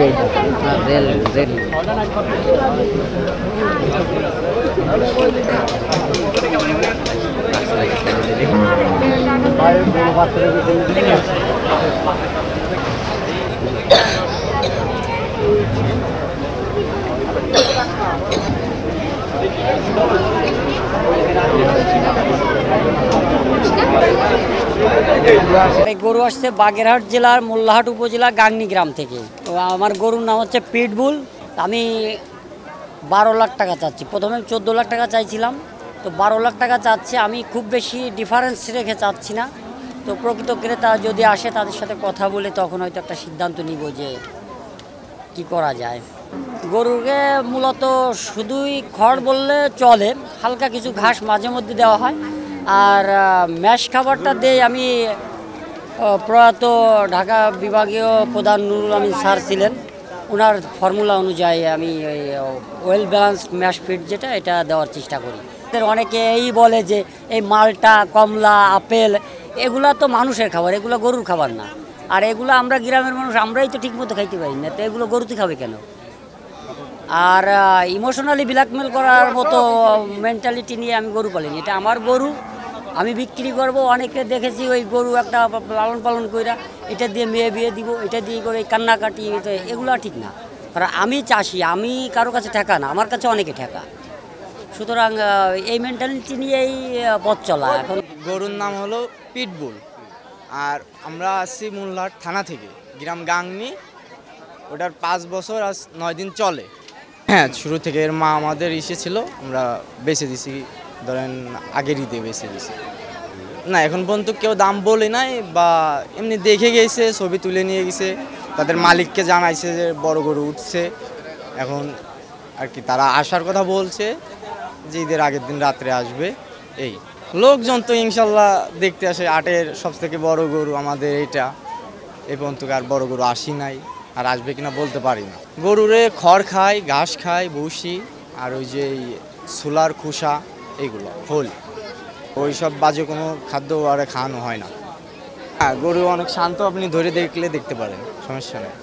এইটা jail jail গরু আসছে বাগেরহাট জেলার মোল্লাহাট উপজেলা গাংনী গ্রাম থেকে। তো আমার গরুর নাম হচ্ছে পিটবুল। আমি 12 লাখ টাকা চাচ্ছি। প্রথমে 14 লাখ টাকা চাইছিলাম, তো 12 লাখ টাকা চাচ্ছি। আমি খুব বেশি ডিফারেন্স রেখে চাচ্ছি না। তো প্রকৃত ক্রেতা যদি আসে তাদের সাথে কথা বলে তখন হয়তো একটা সিদ্ধান্ত নিব যে কি করা যায়। গরুকে মূলত শুধুই খড় বললে চলে, হালকা কিছু ঘাস মাঝে মধ্যে দেওয়া হয়। আর ম্যাশ খাবারটা দেই আমি প্রয়াত ঢাকা বিভাগীয় প্রধান নুরুল আমিন স্যার ছিলেন, ওনার ফর্মুলা অনুযায়ী আমি এই ওয়েল ব্যালেন্স ম্যাশ ফিড যেটা এটা দেওয়ার চেষ্টা করি। অনেকে এই বলে যে এই মালটা, কমলা, আপেল এগুলা তো মানুষের খাবার, এগুলো গরুর খাবার না। আর এগুলো আমরা গ্রামের মানুষ আমরাই তো ঠিকমতো খাইতে পারি না, তো এগুলো গরুতে খাবে কেন? আর ইমোশনালি ব্ল্যাকমেল করার মতো মেন্টালিটি নিয়ে আমি গরু পালিনি। এটা আমার গরু, আমি বিক্রি করব। অনেকে দেখেছি ওই গরু একটা লালন পালন কইরা এটা দিয়ে মেয়ে বিয়ে দিব, এটা দিয়ে করে কান্নাকাটি, এগুলো ঠিক না। কারণ আমি চাষি, আমি কারো কাছে ঠেকা না, আমার কাছে অনেকে ঠেকা। সুতরাং এই মেন্টালিটি নিয়েই পথ চলা। এখন গরুর নাম হলো পিটবুল। আর আমরা আসছি মোল্লাহাট থানা থেকে, গ্রাম গাংনী। ওটার 5 বছর আজ 9 দিন চলে। হ্যাঁ, শুরু থেকে এর মা আমাদের ছিল, আমরা বেছে দিছি, ধরেন আগের ঈদে বেছে দিছি। না, এখন পর্যন্ত কেউ দাম বলে নাই, বা এমনি দেখে গেছে, ছবি তুলে নিয়ে গেছে, তাদের মালিককে জানাইছে যে বড় গরু উঠছে। এখন আর কি তারা আসার কথা বলছে যে ঈদের আগের দিন রাত্রে আসবে। এই লোকজন তো ইনশাল্লাহ দেখতে আসে। আটের সবথেকে বড় গরু আমাদের এইটা। এই পর্যন্ত আর বড় গরু আসি নাই, আর আসবে কিনা বলতে পারি না। গরুরে খড় খায়, ঘাস খায়, ভুসি, আর ওই যে ছোলার খোসা, এইগুলো খোল, ওই সব বাজে কোনো খাদ্য আর খাওয়ানো হয় না। হ্যাঁ, গরু অনেক শান্ত, আপনি ধরে দেখলে দেখতে পারেন, সমস্যা নেই।